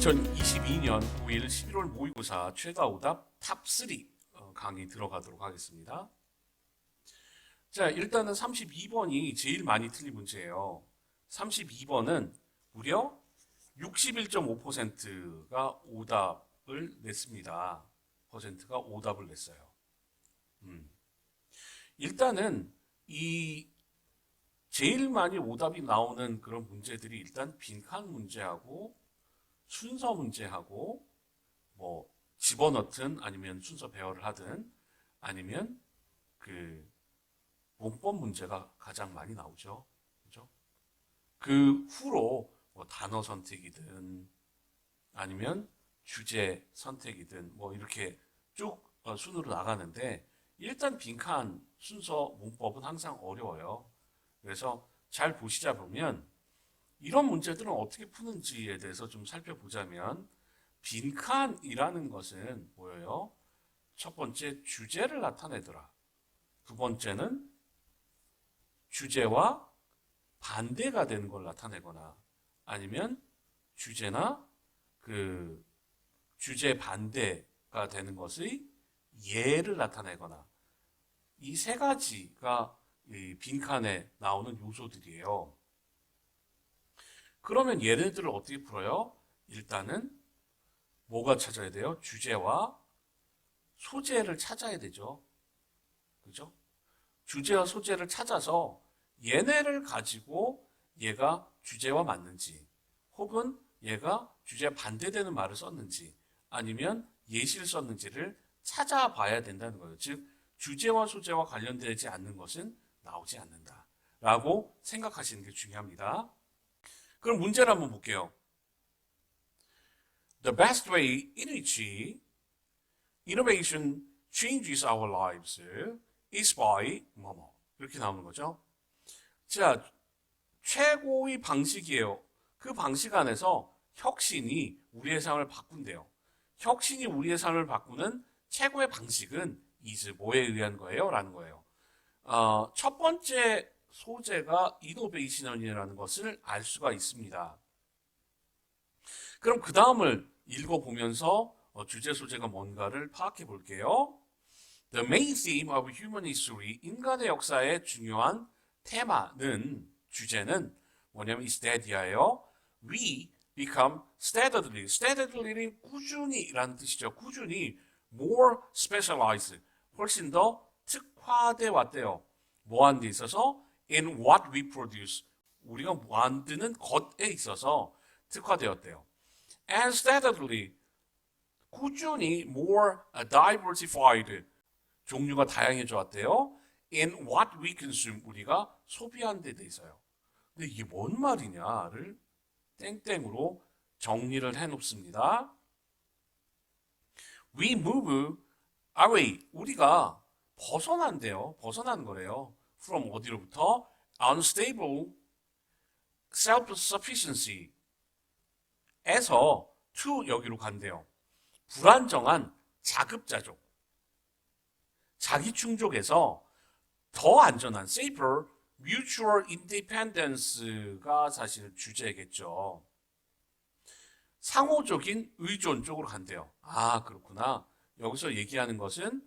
2022년 5일 11월 모의고사 최다 오답 탑3 강의 들어가도록 하겠습니다. 자, 일단은 32번이 제일 많이 틀린 문제예요. 32번은 무려 61.5%가 오답을 냈습니다. 퍼센트가 오답을 냈어요. 일단은 이 제일 많이 오답이 나오는 그런 문제들이 일단 빈칸 문제하고 순서 문제하고 뭐 집어넣든 아니면 순서 배열을 하든 아니면 그 문법 문제가 가장 많이 나오죠. 그죠? 그 후로 뭐 단어 선택이든 아니면 주제 선택이든 뭐 이렇게 쭉 순으로 나가는데 일단 빈칸 순서 문법은 항상 어려워요. 그래서 잘 보시자 보면 이런 문제들은 어떻게 푸는지에 대해서 좀 살펴보자면 빈칸이라는 것은 뭐예요? 첫 번째 주제를 나타내더라. 두 번째는 주제와 반대가 되는 걸 나타내거나 아니면 주제나 그 주제 반대가 되는 것의 예를 나타내거나 이 세 가지가 이 빈칸에 나오는 요소들이에요. 그러면 얘네들을 어떻게 풀어요? 일단은 뭐가 찾아야 돼요? 주제와 소재를 찾아야 되죠. 그죠? 주제와 소재를 찾아서 얘네를 가지고 얘가 주제와 맞는지 혹은 얘가 주제와 반대되는 말을 썼는지 아니면 예시를 썼는지를 찾아봐야 된다는 거예요. 즉 주제와 소재와 관련되지 않는 것은 나오지 않는다 라고 생각하시는 게 중요합니다. 그럼 문제를 한번 볼게요. The best way in which innovation changes our lives is by 뭐뭐 이렇게 나오는 거죠. 자, 최고의 방식이에요. 그 방식 안에서 혁신이 우리의 삶을 바꾼대요. 혁신이 우리의 삶을 바꾸는 최고의 방식은 is 뭐에 의한 거예요? 라는 거예요. 첫 번째 소재가 이노베이션이라는 것을 알 수가 있습니다. 그럼 그 다음을 읽어보면서 주제 소재가 뭔가를 파악해 볼게요. The main theme of human history, 인간의 역사의 중요한 테마는, 주제는 뭐냐면 is that이에요. We become steadily, steadily 꾸준히 라는 뜻이죠. 꾸준히 more specialized, 훨씬 더 특화돼 왔대요. 뭐 하는 데 있어서? In what we produce, 우리가 만드는 것에 있어서 특화되었대요. And steadily, 꾸준히 more diversified, 종류가 다양해져 왔대요. In what we consume, 우리가 소비하는 데 있어요. 근데 이게 뭔 말이냐를 땡땡으로 정리를 해놓습니다. We move away, 우리가 벗어난대요. 벗어나는 거래요. From 어디로부터? Unstable self-sufficiency 에서 to 여기로 간대요. 불안정한 자급자족, 자기충족에서 더 안전한 safer mutual independence가 사실 주제겠죠. 상호적인 의존 쪽으로 간대요. 아, 그렇구나. 여기서 얘기하는 것은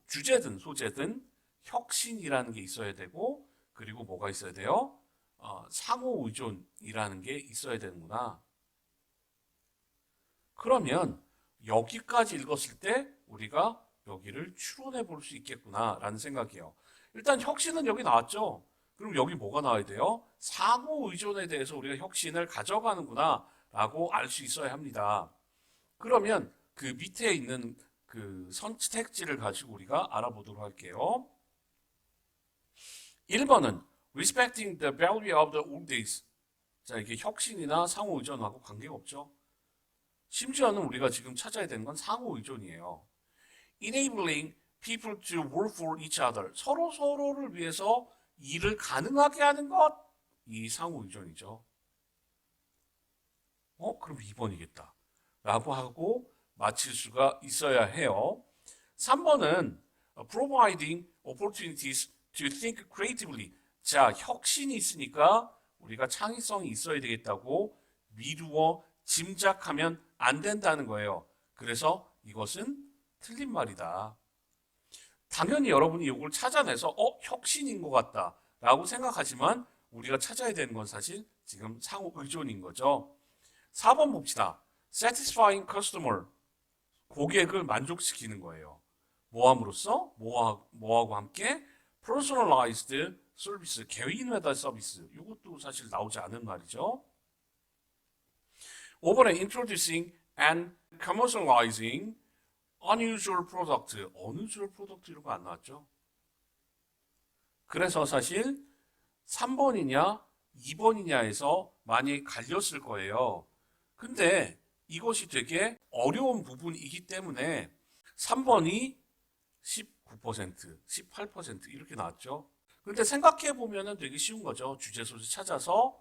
주제든 소재든 혁신이라는 게 있어야 되고 그리고 뭐가 있어야 돼요? 상호 의존이라는 게 있어야 되는구나. 그러면 여기까지 읽었을 때 우리가 여기를 추론해 볼 수 있겠구나 라는 생각이에요. 일단 혁신은 여기 나왔죠. 그럼 여기 뭐가 나와야 돼요? 상호 의존에 대해서 우리가 혁신을 가져가는구나 라고 알 수 있어야 합니다. 그러면 그 밑에 있는 그 선택지를 가지고 우리가 알아보도록 할게요. 1번은 respecting the value of the old days. 자, 이게 혁신이나 상호 의존하고 관계가 없죠. 심지어는 우리가 지금 찾아야 되는 건 상호 의존이에요. Enabling people to work for each other. 서로를 위해서 일을 가능하게 하는 것. 이 상호 의존이죠. 그럼 2번이겠다. 라고 하고 맞힐 수가 있어야 해요. 3번은 providing opportunities to think creatively. 자, 혁신이 있으니까 우리가 창의성이 있어야 되겠다고 미루어 짐작하면 안 된다는 거예요. 그래서 이것은 틀린 말이다. 당연히 여러분이 이걸 찾아내서 혁신인 것 같다 라고 생각하지만 우리가 찾아야 되는 건 사실 지금 상호 의존인 거죠. 4번 봅시다. satisfying customer. 고객을 만족시키는 거예요. 뭐함으로써? 뭐하고 함께? personalized service. 개인화된 서비스. 이것도 사실 나오지 않은 말이죠. 5번에 introducing and commercializing unusual product. unusual product 이런 거 안 나왔죠? 그래서 사실 3번이냐 2번이냐에서 많이 갈렸을 거예요. 근데 이것이 되게 어려운 부분이기 때문에 3번이 19%, 18% 이렇게 나왔죠. 근데 생각해 보면은 되게 쉬운 거죠. 주제소를 찾아서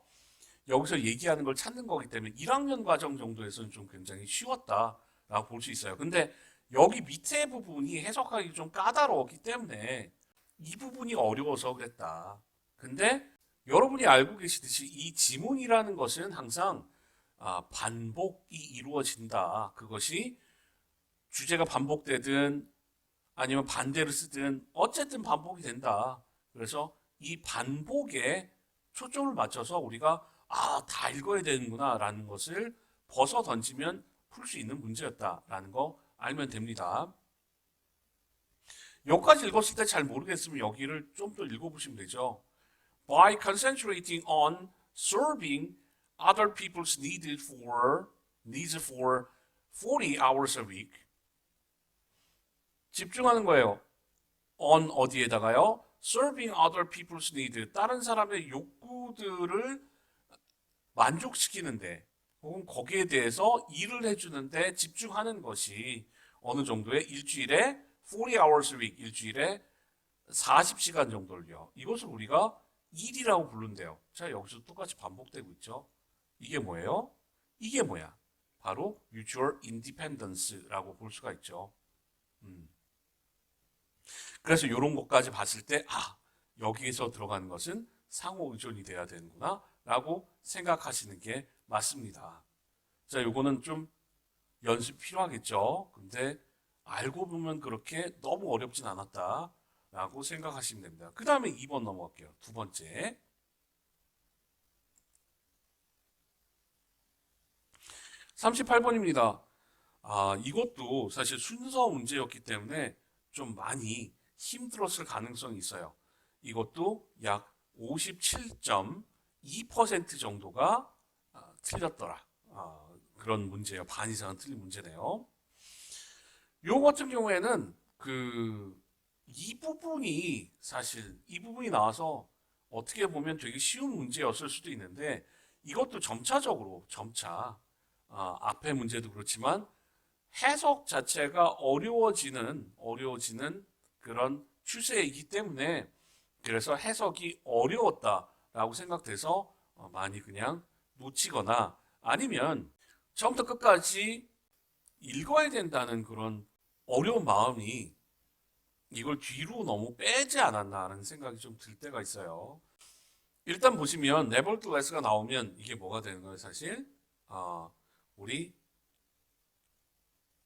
여기서 얘기하는 걸 찾는 거기 때문에 1학년 과정 정도에서는 좀 굉장히 쉬웠다라고 볼 수 있어요. 근데 여기 밑에 부분이 해석하기 좀 까다로웠기 때문에 이 부분이 어려워서 그랬다. 근데 여러분이 알고 계시듯이 이 지문이라는 것은 항상 반복이 이루어진다. 그것이 주제가 반복되든 아니면 반대로 쓰든 어쨌든 반복이 된다. 그래서 이 반복에 초점을 맞춰서 우리가 다 읽어야 되는구나 라는 것을 벗어 던지면 풀 수 있는 문제였다라는 거 알면 됩니다. 여기까지 읽었을 때 잘 모르겠으면 여기를 좀 더 읽어보시면 되죠. By concentrating on serving other people's needs for 40 hours a week. 집중하는 거예요. on 어디에다가요? serving other people's needs. 다른 사람의 욕구들을 만족시키는데 혹은 거기에 대해서 일을 해주는데 집중하는 것이 어느 정도의 일주일에 40 hours a week, 일주일에 40시간 정도를요. 이것을 우리가 일이라고 부른대요. 자, 여기서 똑같이 반복되고 있죠. 이게 뭐예요? 이게 뭐야? 바로 mutual independence라고 볼 수가 있죠. 그래서 이런 것까지 봤을 때 여기에서 들어가는 것은 상호 의존이 돼야 되는구나 라고 생각하시는 게 맞습니다. 자, 요거는 좀 연습 필요하겠죠. 근데 알고 보면 그렇게 너무 어렵진 않았다 라고 생각하시면 됩니다. 그 다음에 2번 넘어갈게요. 두 번째. 38번입니다. 이것도 사실 순서 문제였기 때문에 좀 많이 힘들었을 가능성이 있어요. 이것도 약 57.2% 정도가 틀렸더라. 그런 문제예요. 반 이상은 틀린 문제네요. 요 같은 경우에는 이 부분이 나와서 어떻게 보면 되게 쉬운 문제였을 수도 있는데 이것도 점차적으로 앞에 문제도 그렇지만 해석 자체가 어려워지는 그런 추세이기 때문에 그래서 해석이 어려웠다라고 생각돼서 많이 그냥 놓치거나 아니면 처음부터 끝까지 읽어야 된다는 그런 어려운 마음이 이걸 뒤로 너무 빼지 않았나 하는 생각이 좀 들 때가 있어요. 일단 보시면 nevertheless가 나오면 이게 뭐가 되는 거예요, 사실? 우리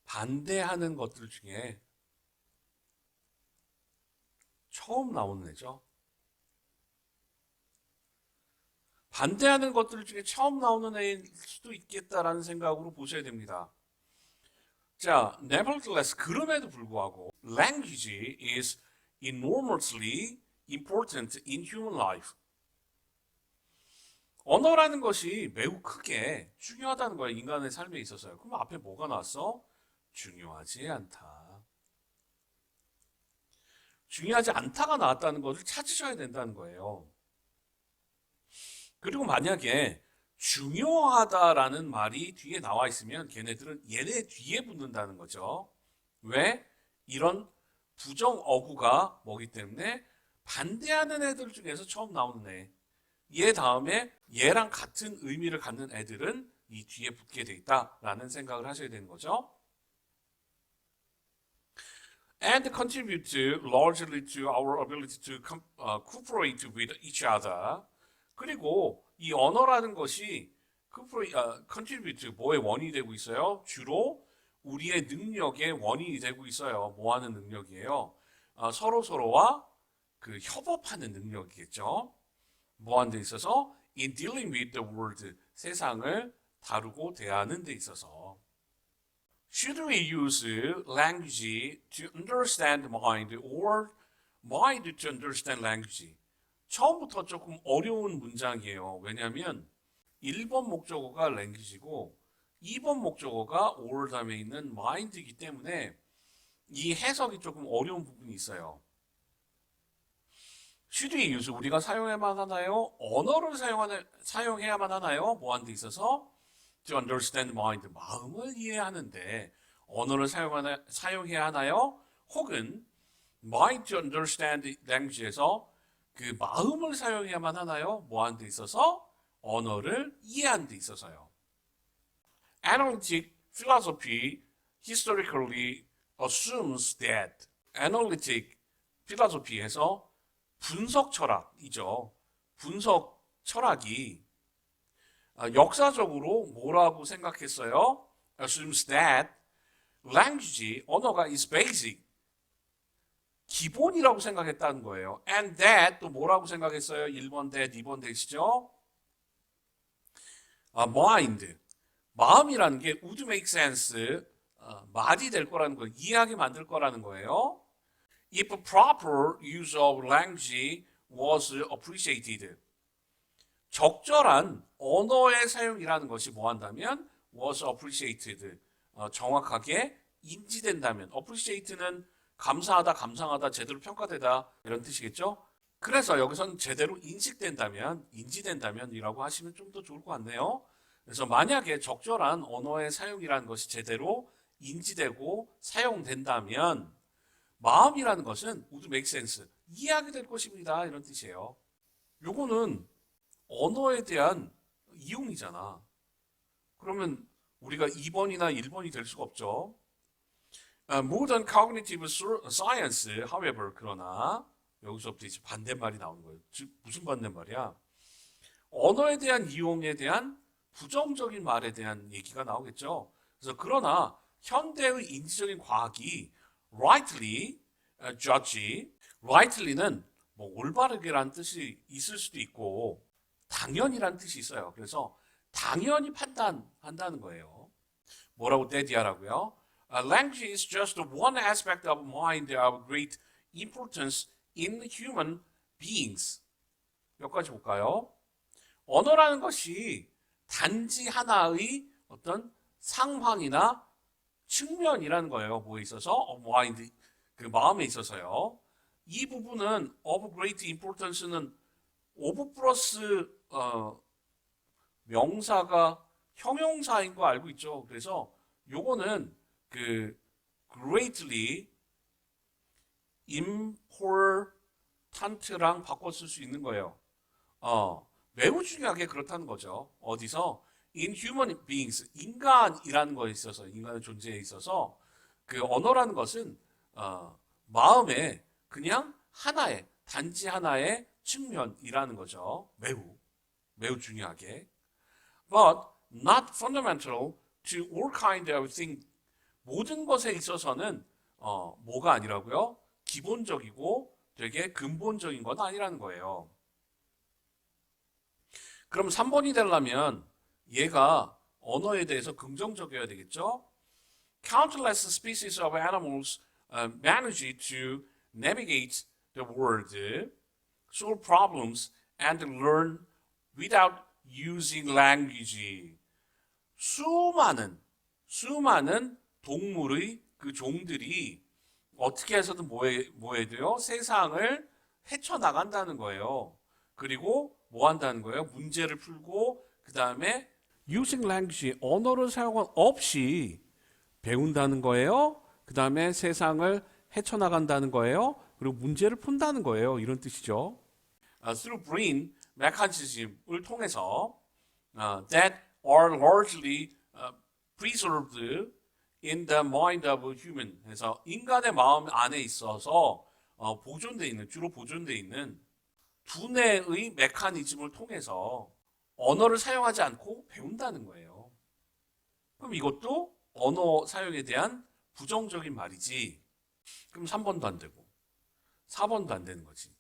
반대하는 것들 중에 처음 나오는 애죠. 반대하는 것들 중에 처음 나오는 애일 수도 있겠다라는 생각으로 보셔야 됩니다. 자, nevertheless, 그럼에도 불구하고 language is enormously important in human life. 언어라는 것이 매우 크게 중요하다는 거예요. 인간의 삶에 있어서요. 그럼 앞에 뭐가 나왔어? 중요하지 않다. 중요하지 않다가 나왔다는 것을 찾으셔야 된다는 거예요. 그리고 만약에 중요하다라는 말이 뒤에 나와 있으면 걔네들은 얘네 뒤에 붙는다는 거죠. 왜? 이런 부정 어구가 뭐기 때문에 반대하는 애들 중에서 처음 나오는 애. 얘 다음에 얘랑 같은 의미를 갖는 애들은 이 뒤에 붙게 돼 있다라는 생각을 하셔야 되는 거죠. And contribute largely to our ability to cooperate with each other. 그리고 이 언어라는 것이 contribute 뭐의 원인이 되고 있어요? 주로 우리의 능력의 원인이 되고 있어요. 뭐 하는 능력이에요? 서로서로와 그 협업하는 능력이겠죠. 뭐 하는 데 있어서 in dealing with the world 세상을 다루고 대하는 데 있어서 Should we use language to understand mind or mind to understand language? 처음부터 조금 어려운 문장이에요. 왜냐하면 1번 목적어가 language고 2번 목적어가 or 다음에 있는 mind이기 때문에 이 해석이 조금 어려운 부분이 있어요. Should we use 우리가 사용해야만 하나요? 언어를 사용해야만 하나요? 뭐 하는 데 있어서 to understand mind 마음을 이해하는데 언어를 사용해야 하나요? 혹은 mind to understand language에서 그 마음을 사용해야만 하나요? 뭐 하는 데 있어서 언어를 이해하는 데 있어서요. Analytic philosophy historically assumes that analytic philosophy에서 분석 철학이죠. 분석 철학이 역사적으로 뭐라고 생각했어요? Assumes that language, 언어가 is basic, 기본이라고 생각했다는 거예요. And that 또 뭐라고 생각했어요? 1번 that, 2번 that이죠. mind, 마음이라는 게 would make sense, 말이 될 거라는 거, 이해하게 만들 거라는 거예요. If proper use of language was appreciated. 적절한 언어의 사용이라는 것이 뭐 한다면 was appreciated. 정확하게 인지된다면. appreciate는 감사하다, 감상하다, 제대로 평가되다 이런 뜻이겠죠. 그래서 여기서는 제대로 인식된다면, 인지된다면이라고 하시면 좀 더 좋을 것 같네요. 그래서 만약에 적절한 언어의 사용이라는 것이 제대로 인지되고 사용된다면 마음이라는 것은 would make sense, 이해하게 될 것입니다. 이런 뜻이에요. 요거는 언어에 대한 이용이잖아. 그러면 우리가 2번이나 1번이 될 수가 없죠. Modern cognitive science, however, 그러나 여기서부터 이제 반대말이 나오는 거예요. 즉 무슨 반대말이야? 언어에 대한 이용에 대한 부정적인 말에 대한 얘기가 나오겠죠. 그래서 그러나 현대의 인지적인 과학이 rightly judge, rightly는 뭐 올바르게라는 뜻이 있을 수도 있고 당연이라는 뜻이 있어요. 그래서 당연히 판단한다는 거예요. 뭐라고 떼디하라고요? Language is just one aspect of mind of great importance in human beings. 몇 가지 볼까요? 언어라는 것이 단지 하나의 어떤 상황이나 측면이라는 거예요. 뭐에 있어서? mind, 그 마음에 있어서요. 이 부분은 of great importance는 of 플러스 명사가 형용사인 거 알고 있죠. 그래서 요거는 그 greatly important랑 바꿔 쓸 수 있는 거예요. 매우 중요하게 그렇다는 거죠. 어디서? In human beings, 인간이라는 거에 있어서, 인간의 존재에 있어서 그 언어라는 것은 마음의 그냥 하나의, 단지 하나의 측면이라는 거죠. 매우 중요하게. But not fundamental to all kind of things. 모든 것에 있어서는 뭐가 아니라고요? 기본적이고 되게 근본적인 건 아니라는 거예요. 그럼 3번이 되려면 얘가 언어에 대해서 긍정적이어야 되겠죠? Countless species of animals manage to navigate the world, solve problems, and learn without using language. 수많은 동물의 그 종들이 어떻게 해서든 뭐해 돼요? 세상을 헤쳐나간다는 거예요. 그리고 뭐 한다는 거예요? 문제를 풀고 그 다음에 using language, 언어를 사용 없이 배운다는 거예요. 그 다음에 세상을 헤쳐나간다는 거예요. 그리고 문제를 푼다는 거예요. 이런 뜻이죠. Through brain mechanism을 통해서 that are largely preserved in the mind of human. 그래서 인간의 마음 안에 있어서 주로 보존되어 있는 두뇌의 메커니즘을 통해서 언어를 사용하지 않고 배운다는 거예요. 그럼 이것도 언어 사용에 대한 부정적인 말이지. 그럼 3번도 안 되고 4번도 안 되는 거지.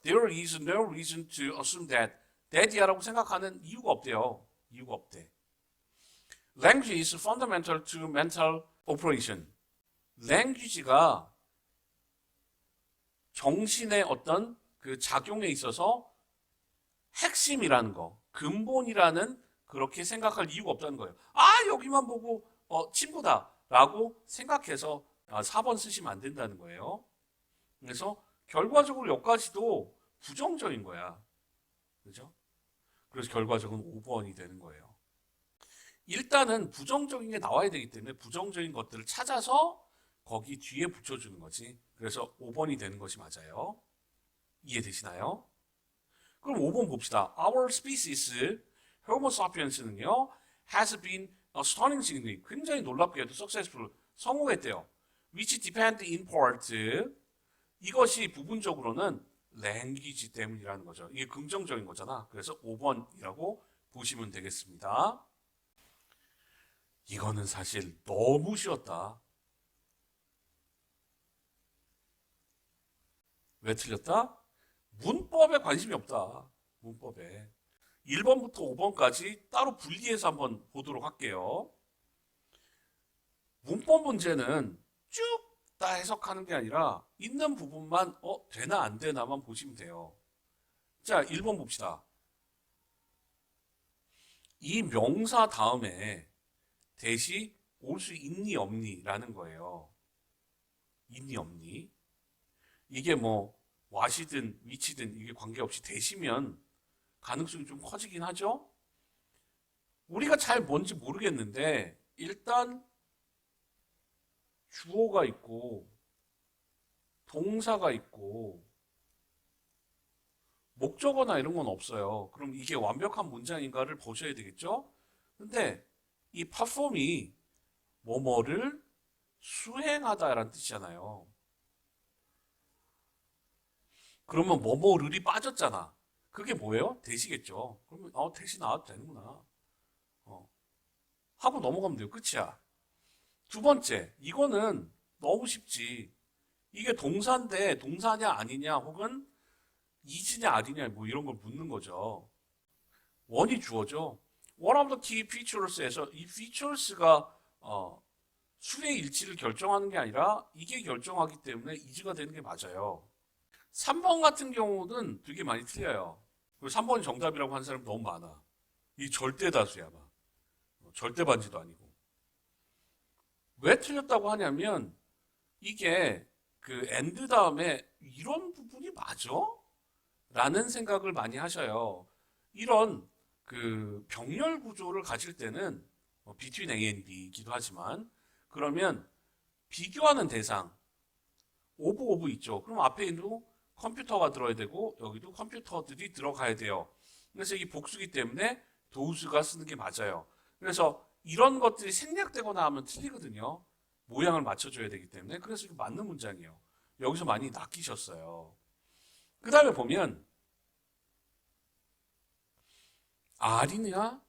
There is no reason to assume that이라고 생각하는 이유가 없대요. 이유가 없대. Language is fundamental to mental operation. language가 정신의 어떤 그 작용에 있어서 핵심이라는 거, 근본이라는 그렇게 생각할 이유가 없다는 거예요. 아, 여기만 보고 친구다라고 생각해서 4번 쓰시면 안 된다는 거예요. 그래서 결과적으로 여기까지도 부정적인 거야. 그죠? 그래서 결과적으로 5번이 되는 거예요. 일단은 부정적인 게 나와야 되기 때문에 부정적인 것들을 찾아서 거기 뒤에 붙여주는 거지. 그래서 5번이 되는 것이 맞아요. 이해되시나요? 그럼 5번 봅시다. Our species, Homo sapiens는요, has been astonishingly, 굉장히 놀랍게도 successful, 성공했대요. Which depend in part, 이것이 부분적으로는 language 때문이라는 거죠. 이게 긍정적인 거잖아. 그래서 5번이라고 보시면 되겠습니다. 이거는 사실 너무 쉬웠다. 왜 틀렸다? 문법에 관심이 없다. 문법에. 1번부터 5번까지 따로 분리해서 한번 보도록 할게요. 문법 문제는 쭉 다 해석하는 게 아니라 있는 부분만 되나 안 되나만 보시면 돼요. 자, 1번 봅시다. 이 명사 다음에 대시 올 수 있니 없니 라는 거예요. 있니 없니. 이게 뭐 와시든 위치든 이게 관계없이 대시면 가능성이 좀 커지긴 하죠. 우리가 잘 뭔지 모르겠는데 일단 주어가 있고 동사가 있고 목적어나 이런 건 없어요. 그럼 이게 완벽한 문장인가를 보셔야 되겠죠? 근데 이 perform이 뭐뭐를 수행하다라는 뜻이잖아요. 그러면 뭐뭐를이 빠졌잖아. 그게 뭐예요? 대시겠죠. 그러면 대시 나와도 되는구나. 하고 넘어가면 돼요. 끝이야. 두 번째, 이거는 너무 쉽지. 이게 동사인데 동사냐 아니냐 혹은 is냐 아니냐 뭐 이런 걸 묻는 거죠. 원이 주어죠. One of the key features에서 이 features가 수의 일치를 결정하는 게 아니라 이게 결정하기 때문에 is가 되는 게 맞아요. 3번 같은 경우는 되게 많이 틀려요. 그리고 3번이 정답이라고 하는 사람 너무 많아. 이 절대 다수야, 막. 절대 반지도 아니고. 왜 틀렸다고 하냐면 이게 그 and 다음에 이런 부분이 맞아? 라는 생각을 많이 하셔요. 이런 그 병렬 구조를 가질 때는 between A and B이기도 하지만 그러면 비교하는 대상 오브 있죠. 그럼 앞에도 컴퓨터가 들어야 되고 여기도 컴퓨터들이 들어가야 돼요. 그래서 이게 복수기 때문에 도우스가 쓰는 게 맞아요. 그래서 이런 것들이 생략되거나 하면 틀리거든요. 모양을 맞춰줘야 되기 때문에. 그래서 이게 맞는 문장이에요. 여기서 많이 낚이셨어요. 그 다음에 보면 R이냐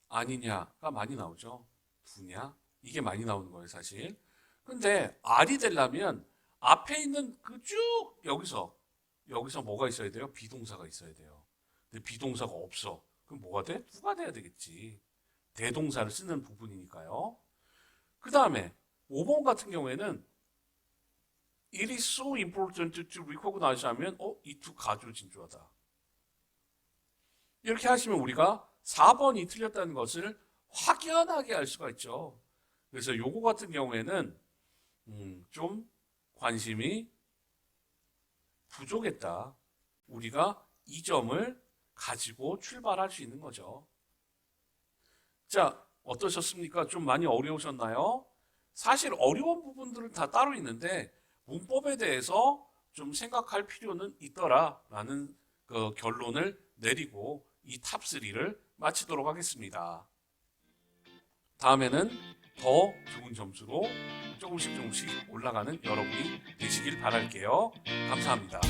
아니냐가 많이 나오죠. 두냐 이게 많이 나오는 거예요 사실. 근데 R이 되려면 앞에 있는 그 쭉 여기서 뭐가 있어야 돼요? 비동사가 있어야 돼요. 근데 비동사가 없어. 그럼 뭐가 돼? 누가 돼야 되겠지. 대동사를 쓰는 부분이니까요. 그 다음에 5번 같은 경우에는 It is so important to recognize 하면 이 두 가주진주하다. 이렇게 하시면 우리가 4번이 틀렸다는 것을 확연하게 알 수가 있죠. 그래서 요거 같은 경우에는 좀 관심이 부족했다. 우리가 이 점을 가지고 출발할 수 있는 거죠. 자, 어떠셨습니까? 좀 많이 어려우셨나요? 사실 어려운 부분들은 다 따로 있는데 문법에 대해서 좀 생각할 필요는 있더라라는 그 결론을 내리고 이 탑3를 마치도록 하겠습니다. 다음에는 더 좋은 점수로 조금씩 올라가는 여러분이 되시길 바랄게요. 감사합니다.